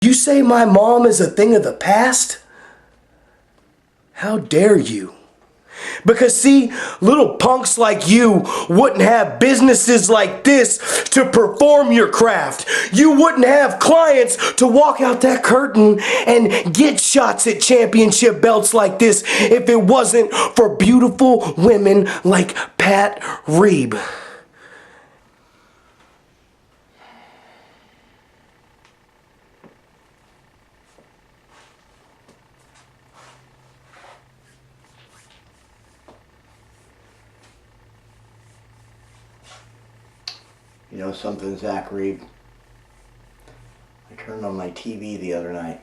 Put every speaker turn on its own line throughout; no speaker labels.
You say my mom is a thing of the past? How dare you? Because see, little punks like you wouldn't have businesses like this to perform your craft. You wouldn't have clients to walk out that curtain and get shots at championship belts like this if it wasn't for beautiful women like Pat Reeb.
You know something, Zach Reeb? I turned on my TV the other night.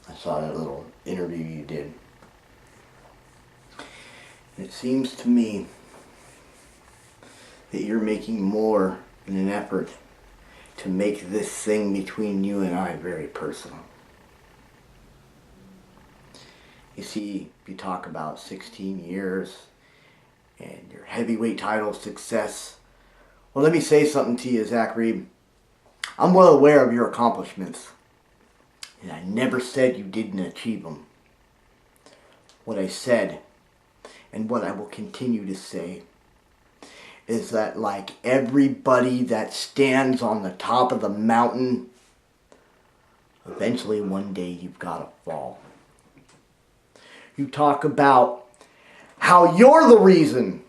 I saw that little interview you did. And it seems to me that you're making more in an effort to make this thing between you and I very personal. You see, you talk about 16 years and your heavyweight title success. Well, let me say something to you, Zach Reeb. I'm well aware of your accomplishments, and I never said you didn't achieve them. What I said, and what I will continue to say, is that like everybody that stands on the top of the mountain, eventually one day you've got to fall. You talk about how you're the reason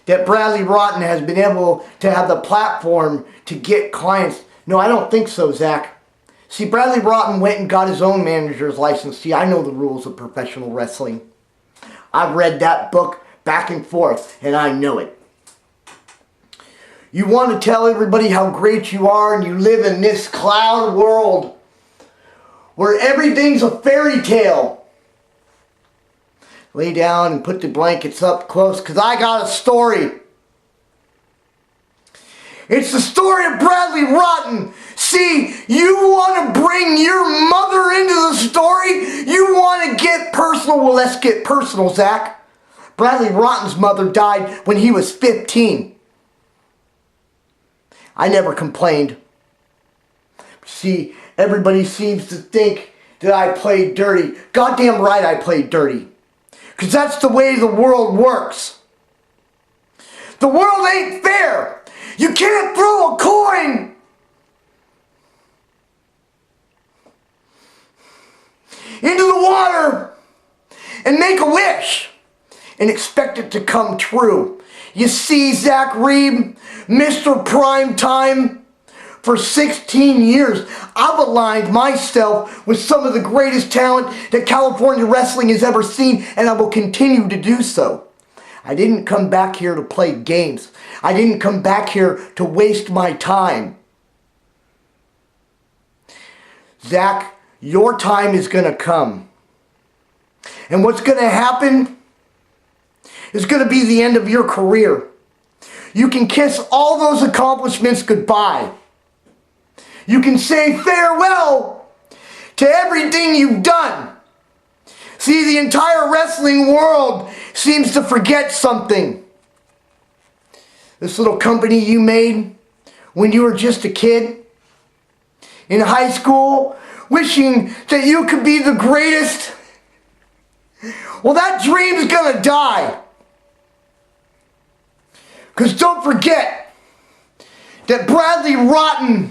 that Bradley Rotten has been able to have the platform to get clients. No, I don't think so, Zach. See, Bradley Rotten went and got his own manager's license. See, I know the rules of professional wrestling. I've read that book back and forth, and I know it. You want to tell everybody how great you are, and you live in this cloud world where everything's a fairy tale. Lay down and put the blankets up close, because I got a story. It's the story of Bradley Rotten. See, you want to bring your mother into the story? You want to get personal? Well, let's get personal, Zach. Bradley Rotten's mother died when he was 15. I never complained. See, everybody seems to think that I played dirty. Goddamn right I played dirty. Because that's the way the world works. The world ain't fair. You can't throw a coin into the water and make a wish and expect it to come true. You see, Zach Reeb, Mr. Primetime, for 16 years, I've aligned myself with some of the greatest talent that California wrestling has ever seen, and I will continue to do so. I didn't come back here to play games. I didn't come back here to waste my time. Zach, your time is going to come. And what's going to happen is going to be the end of your career. You can kiss all those accomplishments goodbye. You can say farewell to everything you've done. See, the entire wrestling world seems to forget something. This little company you made when you were just a kid in high school, wishing that you could be the greatest. Well, that dream's gonna die. Because don't forget that Bradley Rotten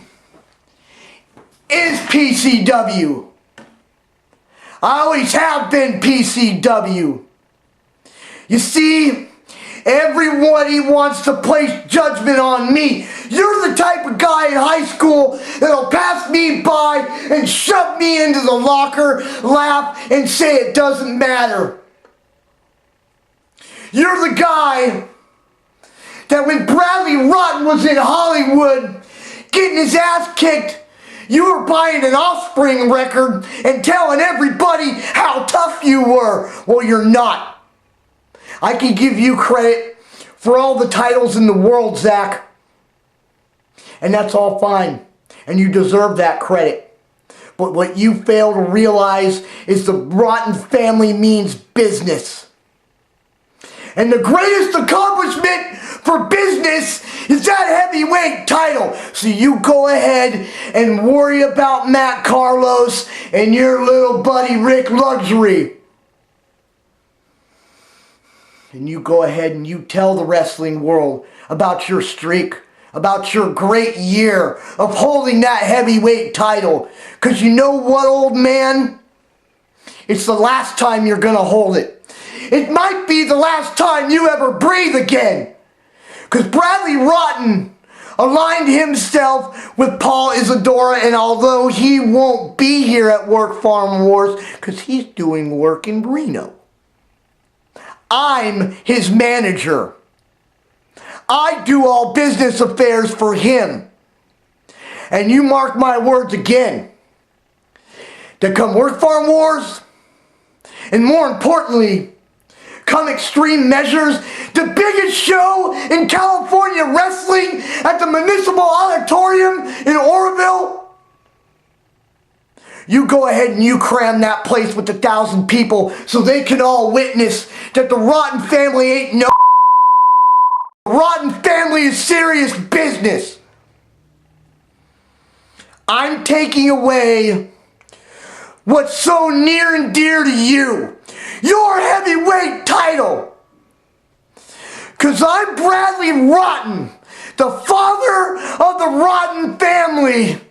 is PCW. I always have been PCW. You see, everybody wants to place judgment on me. You're the type of guy in high school that'll pass me by and shove me into the locker, laugh, and say it doesn't matter. You're the guy that when Bradley Rotten was in Hollywood getting his ass kicked, you were buying an Offspring record and telling everybody how tough you were. Well, you're not. I can give you credit for all the titles in the world, Zach. And that's all fine. And you deserve that credit. But what you fail to realize is the Rotten family means business. And the greatest accomplishment for business is that heavyweight title. So you go ahead and worry about Matt Carlos and your little buddy Rick Luxury. And you go ahead and you tell the wrestling world about your streak, about your great year of holding that heavyweight title. Because you know what, old man? It's the last time you're going to hold it. It might be the last time you ever breathe again. Because Bradley Rotten aligned himself with Paul Isadora, and although he won't be here at Work Farm Wars because he's doing work in Reno, I'm his manager. I do all business affairs for him. And you mark my words again, that come Work Farm Wars, and more importantly, come Extreme Measures, the biggest show in California wrestling at the Municipal Auditorium in Oroville, you go ahead and you cram that place with 1,000 people so they can all witness that the Rotten family ain't no. The Rotten family is serious business. I'm taking away what's so near and dear to you, your heavyweight title. Because I'm Bradley Rotten, the father of the Rotten family.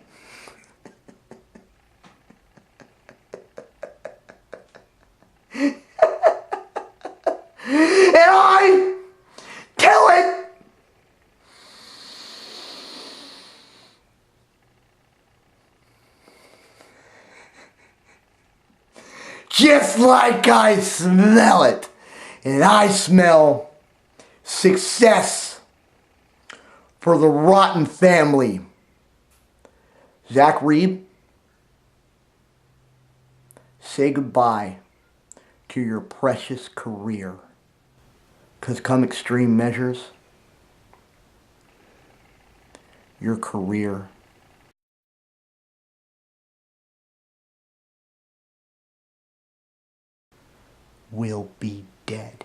And I tell it just like I smell it. And I smell success for the Rotten family. Zach Reed, say goodbye to your precious career. Because come Extreme Measures, your career will be dead.